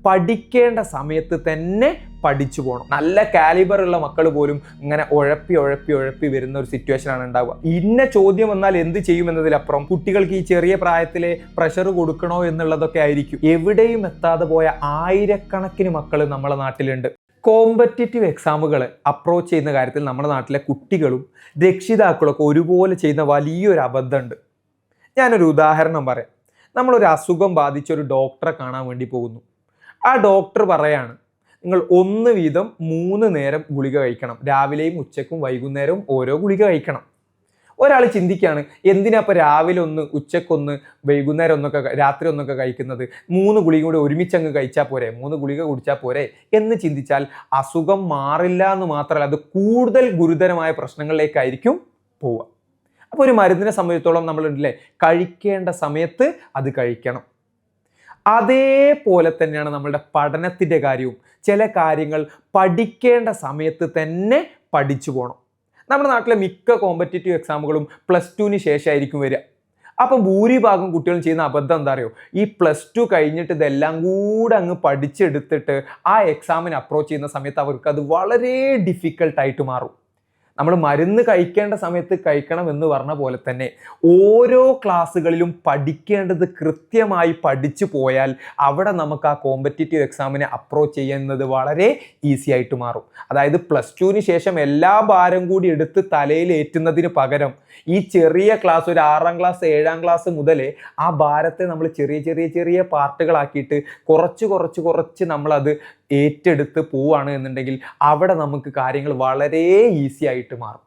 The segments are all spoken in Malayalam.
പഠിക്കേണ്ട സമയത്ത് തന്നെ പഠിച്ചു പോകണം. നല്ല കാലിബർ ഉള്ള മക്കൾ പോലും ഇങ്ങനെ ഉഴപ്പി വരുന്ന ഒരു സിറ്റുവേഷനാണ് ഉണ്ടാവുക. ഇന്ന ചോദ്യം വന്നാൽ എന്ത് ചെയ്യുമെന്നതിലപ്പുറം കുട്ടികൾക്ക് ഈ ചെറിയ പ്രായത്തിലെ പ്രഷർ കൊടുക്കണോ എന്നുള്ളതൊക്കെ ആയിരിക്കും. എവിടെയും എത്താതെ പോയ ആയിരക്കണക്കിന് മക്കൾ നമ്മളെ നാട്ടിലുണ്ട്. കോമ്പറ്റേറ്റീവ് എക്സാമുകൾ അപ്രോച്ച് ചെയ്യുന്ന കാര്യത്തിൽ നമ്മുടെ നാട്ടിലെ കുട്ടികളും രക്ഷിതാക്കളൊക്കെ ഒരുപോലെ ചെയ്യുന്ന വലിയൊരു അബദ്ധമുണ്ട്. ഞാനൊരു ഉദാഹരണം പറയാം. നമ്മളൊരു അസുഖം ബാധിച്ച ഒരു ഡോക്ടറെ കാണാൻ വേണ്ടി പോകുന്നു. ആ ഡോക്ടർ പറയാണ്, നിങ്ങൾ 1 വീതം 3 നേരം ഗുളിക കഴിക്കണം, രാവിലെയും ഉച്ചക്കും വൈകുന്നേരവും ഓരോ ഗുളിക കഴിക്കണം. ഒരാൾ ചിന്തിക്കുകയാണ്, എന്തിനാ ഇപ്പോൾ രാവിലെ ഒന്ന്, ഉച്ചക്കൊന്ന്, വൈകുന്നേരം ഒന്നൊക്കെ, രാത്രി ഒന്നൊക്കെ കഴിക്കുന്നത്, 3 ഗുളിക കൂടി ഒരുമിച്ചങ്ങ് കഴിച്ചാൽ പോരെ, 3 ഗുളിക കുടിച്ചാൽ പോരെ എന്ന് ചിന്തിച്ചാൽ അസുഖം മാറില്ല എന്ന് മാത്രമല്ല, അത് കൂടുതൽ ഗുരുതരമായ പ്രശ്നങ്ങളിലേക്കായിരിക്കും പോവുക. അപ്പോൾ ഒരു മരുന്നിനെ സംബന്ധിച്ചിടത്തോളം നമ്മളുണ്ടല്ലേ, കഴിക്കേണ്ട സമയത്ത് അത് കഴിക്കണം. അതേപോലെ തന്നെയാണ് നമ്മളുടെ പഠനത്തിൻ്റെ കാര്യവും. ചില കാര്യങ്ങൾ പഠിക്കേണ്ട സമയത്ത് തന്നെ പഠിച്ചു പോകണം. നമ്മുടെ നാട്ടിലെ മിക്ക കോമ്പറ്റേറ്റീവ് എക്സാമുകളും +2 ശേഷമായിരിക്കും വരിക. അപ്പം ഭൂരിഭാഗം കുട്ടികളും ചെയ്യുന്ന അബദ്ധം എന്താ അറിയോ, ഈ +2 കഴിഞ്ഞിട്ട് ഇതെല്ലാം കൂടെ അങ്ങ് പഠിച്ചെടുത്തിട്ട് ആ എക്സാമിന് അപ്രോച്ച് ചെയ്യുന്ന സമയത്ത് അവർക്ക് അത് വളരെ ഡിഫിക്കൽട്ടായിട്ട് മാറും. നമ്മൾ മരുന്ന് കഴിക്കേണ്ട സമയത്ത് കഴിക്കണം എന്ന് പറഞ്ഞ പോലെ തന്നെ ഓരോ ക്ലാസ്സുകളിലും പഠിക്കേണ്ടത് കൃത്യമായി പഠിച്ചു പോയാൽ അവിടെ നമുക്ക് ആ കോമ്പറ്റേറ്റീവ് എക്സാമിനെ അപ്രോച്ച് ചെയ്യുന്നത് വളരെ ഈസി ആയിട്ട് മാറും. അതായത് +2 ശേഷം എല്ലാ ഭാരം കൂടി എടുത്ത് തലയിൽ ഏറ്റുന്നതിന് പകരം ഈ ചെറിയ ക്ലാസ്, ഒരു 6ാം ക്ലാസ് 7ാം ക്ലാസ് മുതലേ ആ ഭാരത്തെ നമ്മൾ ചെറിയ പാർട്ടുകളാക്കിയിട്ട് കുറച്ച് നമ്മളത് ഏറ്റെടുത്ത് പോവുകയാണ് എന്നുണ്ടെങ്കിൽ അവിടെ നമുക്ക് കാര്യങ്ങൾ വളരെ ഈസി ആയിട്ട് മാറും.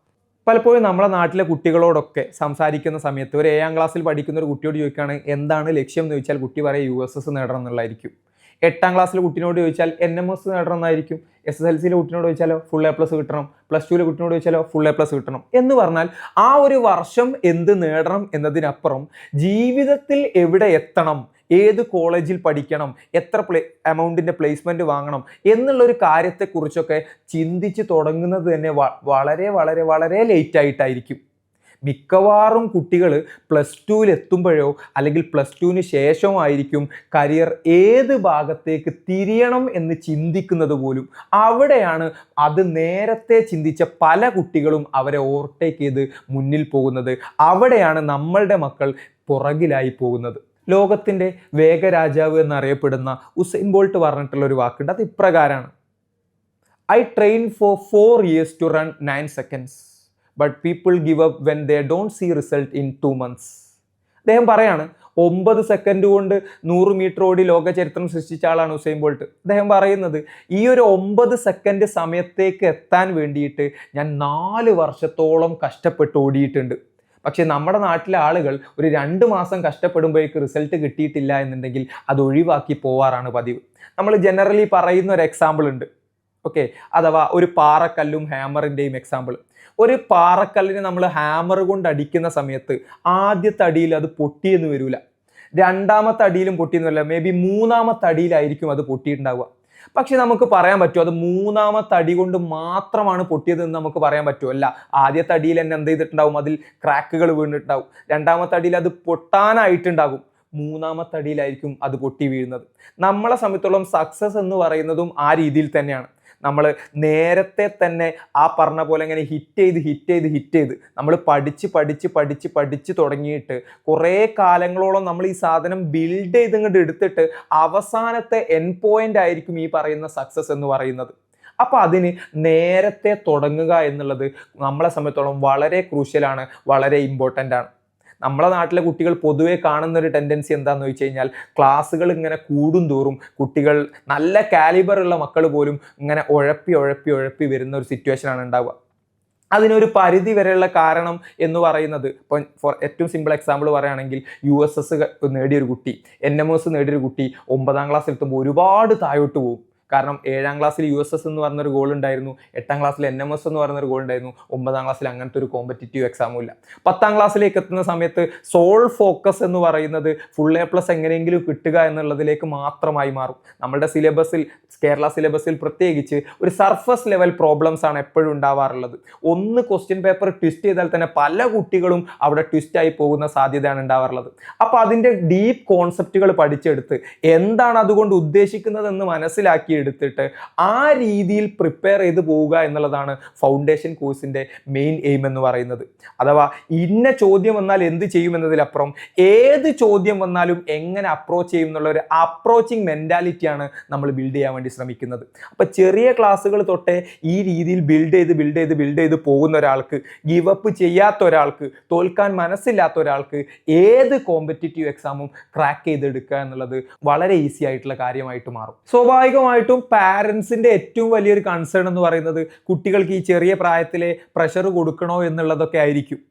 പലപ്പോഴും നമ്മളെ നാട്ടിലെ കുട്ടികളോടൊക്കെ സംസാരിക്കുന്ന സമയത്ത് ഒരു 7ാം ക്ലാസ്സിൽ പഠിക്കുന്ന ഒരു കുട്ടിയോട് ചോദിക്കുകയാണ് എന്താണ് ലക്ഷ്യം എന്ന് ചോദിച്ചാൽ കുട്ടി പറയും USS നേടണം എന്നുള്ളതായിരിക്കും. 8ാം ക്ലാസ്സിലെ കുട്ടിനോട് ചോദിച്ചാൽ NMS നേടണം എന്നായിരിക്കും. SSLCയിലെ കുട്ടിനോട് ചോദിച്ചാലോ ഫുൾ A+ കിട്ടണം. +2ലെ കുട്ടിനോട് ചോദിച്ചാലോ ഫുൾ A+ കിട്ടണം. എന്ന് പറഞ്ഞാൽ ആ ഒരു വർഷം എന്ത് നേടണം എന്നതിനപ്പുറം ജീവിതത്തിൽ എവിടെ എത്തണം, ഏത് കോളേജിൽ പഠിക്കണം, എത്ര എമൗണ്ടിൻ്റെ പ്ലേസ്മെൻറ്റ് വാങ്ങണം എന്നുള്ളൊരു കാര്യത്തെക്കുറിച്ചൊക്കെ ചിന്തിച്ച് തുടങ്ങുന്നത് തന്നെ വളരെ ലേറ്റായിട്ടായിരിക്കും. മിക്കവാറും കുട്ടികൾ +2ൽ എത്തുമ്പോഴോ അല്ലെങ്കിൽ +2ന് ശേഷമോ ആയിരിക്കും കരിയർ ഏത് ഭാഗത്തേക്ക് തിരിയണം എന്ന് ചിന്തിക്കുന്നത് പോലും. അവിടെയാണ് അത് നേരത്തെ ചിന്തിച്ച പല കുട്ടികളും അവരെ ഓവർടേക്ക് ചെയ്ത് മുന്നിൽ പോകുന്നത്. അവിടെയാണ് നമ്മളുടെ മക്കൾ പുറകിലായി പോകുന്നത്. ലോകത്തിൻ്റെ വേഗരാജാവ് എന്നറിയപ്പെടുന്ന ഉസൈൻ ബോൾട്ട് പറഞ്ഞിട്ടുള്ള ഒരു വാക്കുണ്ട്. അത് ഇപ്രകാരമാണ്: I trained for 4 years to run 9 seconds. But people give up when they don't see result in 2 months. അദ്ദേഹം പറയാണ്, 9 സെക്കൻഡ് കൊണ്ട് 100 മീറ്റർ ഓടി ലോക ചരിത്രം സൃഷ്ടിച്ച ആളാണ് ഉസൈൻ ബോൾട്ട്. അദ്ദേഹം പറയുന്നത്, ഈ ഒരു 9 സെക്കൻഡ് സമയത്തേക്ക് എത്താൻ വേണ്ടിയിട്ട് ഞാൻ 4 വർഷത്തോളം കഷ്ടപ്പെട്ട് ഓടിയിട്ടുണ്ട്. പക്ഷേ നമ്മുടെ നാട്ടിലെ ആളുകൾ ഒരു 2 മാസം കഷ്ടപ്പെടുമ്പോഴേക്ക് റിസൾട്ട് കിട്ടിയിട്ടില്ല എന്നുണ്ടെങ്കിൽ അത് ഒഴിവാക്കി പോവാറാണ് പതിവ്. നമ്മൾ ജനറലി പറയുന്ന ഒരു എക്സാമ്പിൾ ഉണ്ട്, ഓക്കെ, അഥവാ ഒരു പാറക്കല്ലും ഹാമറിൻ്റെയും എക്സാമ്പിൾ. ഒരു പാറക്കല്ലിനെ നമ്മൾ ഹാമർ കൊണ്ട് അടിക്കുന്ന സമയത്ത് ആദ്യത്തെ അടിയിൽ അത് പൊട്ടിയെന്ന് വരില്ല, 2ാമത്തെ അടിയിലും പൊട്ടിയെന്ന് വരില്ല, മേ ബി 3ാമത്തെ അടിയിലായിരിക്കും അത് പൊട്ടിയിട്ടുണ്ടാവുക. പക്ഷെ നമുക്ക് പറയാൻ പറ്റുമോ അത് 3ാമത്തെ അടി കൊണ്ട് മാത്രമാണ് പൊട്ടിയതെന്ന് നമുക്ക് പറയാൻ പറ്റുമല്ല. ആദ്യത്തെ അടിയിൽ തന്നെ എന്ത് ചെയ്തിട്ടുണ്ടാവും, അതിൽ ക്രാക്കുകൾ വീണിട്ടുണ്ടാവും. 2ാമത്തെ അടിയിൽ അത് പൊട്ടാനായിട്ടുണ്ടാകും. 3ാമത്തെ അടിയിലായിരിക്കും അത് പൊട്ടി വീഴുന്നത്. നമ്മളെ സംബന്ധിച്ചോളം സക്സസ് എന്ന് പറയുന്നതും ആ രീതിയിൽ തന്നെയാണ്. നമ്മൾ നേരത്തെ തന്നെ ആ പറഞ്ഞ പോലെ ഇങ്ങനെ ഹിറ്റ് ചെയ്ത് നമ്മൾ പഠിച്ച് തുടങ്ങിയിട്ട് കുറേ കാലങ്ങളോളം നമ്മൾ ഈ സാധനം ബിൽഡ് ചെയ്ത് ഇങ്ങോട്ട് എടുത്തിട്ട് അവസാനത്തെ എൻഡ് പോയിന്റ് ആയിരിക്കും ഈ പറയുന്ന സക്സസ് എന്ന് പറയുന്നത്. അപ്പോൾ അതിന് നേരത്തെ തുടങ്ങുക എന്നുള്ളത് നമ്മളെ സംബന്ധിച്ചോളം വളരെ ക്രൂഷ്യലാണ്, വളരെ ഇമ്പോർട്ടൻ്റ് ആണ്. നമ്മളെ നാട്ടിലെ കുട്ടികൾ പൊതുവെ കാണുന്ന ഒരു ടെൻഡൻസി എന്താണെന്ന് വെച്ച് കഴിഞ്ഞാൽ ക്ലാസ്സുകൾ ഇങ്ങനെ കൂടും തോറും കുട്ടികൾ, നല്ല കാലിബർ ഉള്ള മക്കൾ പോലും ഇങ്ങനെ ഉഴപ്പി വരുന്ന ഒരു സിറ്റുവേഷനാണ് ഉണ്ടാവുക. അതിനൊരു പരിധി വരെയുള്ള കാരണം എന്ന് പറയുന്നത്, ഇപ്പം ഏറ്റവും സിമ്പിൾ എക്സാമ്പിൾ പറയുകയാണെങ്കിൽ USS നേടിയൊരു കുട്ടി, NMS നേടിയൊരു കുട്ടി 9ാം ക്ലാസ്സിൽ എത്തുമ്പോൾ ഒരുപാട് താഴോട്ട് പോകും. കാരണം 7ാം ക്ലാസ്സിൽ USS എന്ന് പറഞ്ഞൊരു ഗോൾ ഉണ്ടായിരുന്നു, 8ാം ക്ലാസ്സിൽ NMS എന്ന് പറഞ്ഞൊരു ഗോൾ ഉണ്ടായിരുന്നു, 9ാം ക്ലാസ്സിൽ അങ്ങനത്തെ ഒരു കോമ്പറ്റീറ്റീവ് എക്സാമും ഇല്ല. 10ാം ക്ലാസ്സിലേക്ക് എത്തുന്ന സമയത്ത് സോൾ ഫോക്കസ് എന്ന് പറയുന്നത് ഫുൾ A+ എങ്ങനെയെങ്കിലും കിട്ടുക എന്നുള്ളതിലേക്ക് മാത്രമായി മാറും. നമ്മുടെ സിലബസിൽ, കേരള സിലബസിൽ പ്രത്യേകിച്ച് ഒരു സർഫസ് ലെവൽ പ്രോബ്ലംസ് ആണ് എപ്പോഴും ഉണ്ടാവാറുള്ളത്. ഒന്ന് ക്വസ്റ്റ്യൻ പേപ്പർ ട്വിസ്റ്റ് ചെയ്താൽ തന്നെ പല കുട്ടികളും അവിടെ ട്വിസ്റ്റായി പോകുന്ന സാധ്യതയാണ് ഉണ്ടാവാറുള്ളത്. അപ്പോൾ അതിൻ്റെ ഡീപ്പ് കോൺസെപ്റ്റുകൾ പഠിച്ചെടുത്ത് എന്താണ് അതുകൊണ്ട് ഉദ്ദേശിക്കുന്നതെന്ന് മനസ്സിലാക്കി എടുത്തിട്ട് ആ രീതിയിൽ പ്രിപ്പയർ ചെയ്ത് പോവുക എന്നുള്ളതാണ് ഫൗണ്ടേഷൻ കോഴ്സിൻ്റെ മെയിൻ എയിം എന്ന് പറയുന്നത്. അഥവാ ഇന്ന ചോദ്യം വന്നാൽ എന്ത് ചെയ്യുമെന്നതിലപ്പുറം ഏത് ചോദ്യം വന്നാലും എങ്ങനെ അപ്രോച്ച് ചെയ്യും എന്നുള്ള ഒരു അപ്രോച്ചിങ് മെൻറ്റാലിറ്റിയാണ് നമ്മൾ ബിൽഡ് ചെയ്യാൻ വേണ്ടി ശ്രമിക്കുന്നത്. അപ്പോൾ ചെറിയ ക്ലാസ്സുകൾ തൊട്ടേ ഈ രീതിയിൽ ബിൽഡ് ചെയ്ത് പോകുന്ന ഒരാൾക്ക്, ഗിവ് അപ്പ് ചെയ്യാത്ത ഒരാൾക്ക്, തോൽക്കാൻ മനസ്സില്ലാത്ത ഒരാൾക്ക് ഏത് കോമ്പറ്റീറ്റീവ് എക്സാമും ക്രാക്ക് ചെയ്തെടുക്കുക എന്നുള്ളത് വളരെ ഈസി ആയിട്ടുള്ള കാര്യമായിട്ട് മാറും. സ്വാഭാവികമായിട്ടും പാരൻസിൻ്റെ ഏറ്റവും വലിയൊരു കൺസേൺ എന്ന് പറയുന്നത് കുട്ടികൾക്ക് ഈ ചെറിയ പ്രായത്തിലെ പ്രഷർ കൊടുക്കണോ എന്നുള്ളതൊക്കെ ആയിരിക്കും.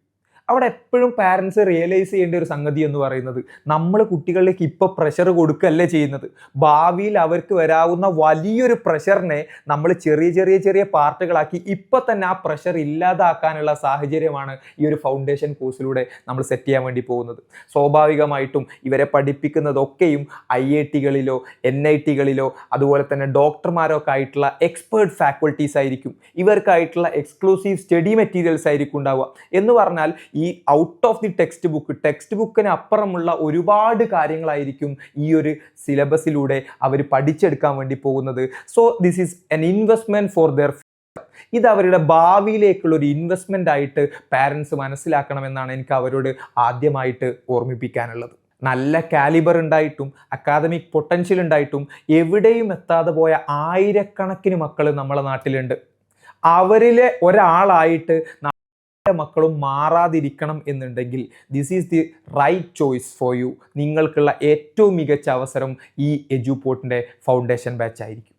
അവിടെ എപ്പോഴും പാരൻസ് റിയലൈസ് ചെയ്യേണ്ട ഒരു സംഗതി എന്ന് പറയുന്നത്, നമ്മൾ കുട്ടികളിലേക്ക് ഇപ്പോൾ പ്രഷർ കൊടുക്കുകയല്ലേ ചെയ്യുന്നത്. ഭാവിയിൽ അവർക്ക് വരാവുന്ന വലിയൊരു പ്രഷറിനെ നമ്മൾ ചെറിയ പാർട്ടുകളാക്കി ഇപ്പോൾ തന്നെ ആ പ്രഷർ ഇല്ലാതാക്കാനുള്ള സാഹചര്യമാണ് ഈ ഒരു ഫൗണ്ടേഷൻ കോഴ്സിലൂടെ നമ്മൾ സെറ്റ് ചെയ്യാൻ വേണ്ടി പോകുന്നത്. സ്വാഭാവികമായിട്ടും ഇവരെ പഠിപ്പിക്കുന്നതൊക്കെയും IIT-കളിലോ NIT-കളിലോ അതുപോലെ തന്നെ ഡോക്ടർമാരൊക്കെ ആയിട്ടുള്ള എക്സ്പേർട്ട് ഫാക്കൽറ്റീസ് ആയിരിക്കും. ഇവർക്കായിട്ടുള്ള എക്സ്ക്ലൂസീവ് സ്റ്റഡി മെറ്റീരിയൽസ് ആയിരിക്കും ഉണ്ടാവുക. എന്ന് പറഞ്ഞാൽ ഈ ഔട്ട് ഓഫ് ദി ടെക്സ്റ്റ് ബുക്കിന് അപ്പുറമുള്ള ഒരുപാട് കാര്യങ്ങളായിരിക്കും ഈ ഒരു സിലബസിലൂടെ അവർ പഠിച്ചെടുക്കാൻ വേണ്ടി പോകുന്നത്. So this is N investment for their future. ഇത് അവരുടെ ഭാവിയിലേക്കുള്ള ഒരു ഇൻവെസ്റ്റ്മെന്റ് ആയിട്ട് പാരൻസ് മനസ്സിലാക്കണമെന്നാണ് എനിക്ക് അവരോട് ആദ്യമായിട്ട് ഓർമ്മിപ്പിക്കാനുള്ളത്. നല്ല കാലിബർ ഉണ്ടായിട്ടും അക്കാദമിക് പൊട്ടൻഷ്യൽ ഉണ്ടായിട്ടും എവിടെയും എത്താതെ പോയ ആയിരക്കണക്കിന് മക്കൾ നമ്മളെ നാട്ടിലുണ്ട്. അവരിലെ ഒരാളായിട്ട് മക്കളും മാറാതിരിക്കണം എന്നുണ്ടെങ്കിൽ this is the right choice for you. നിങ്ങൾക്കുള്ള ഏറ്റവും മികച്ച അവസരം ഈ എഡ്യൂപോർട്ടിൻ്റെ ഫൗണ്ടേഷൻ ബാച്ച് ആയിരിക്കും.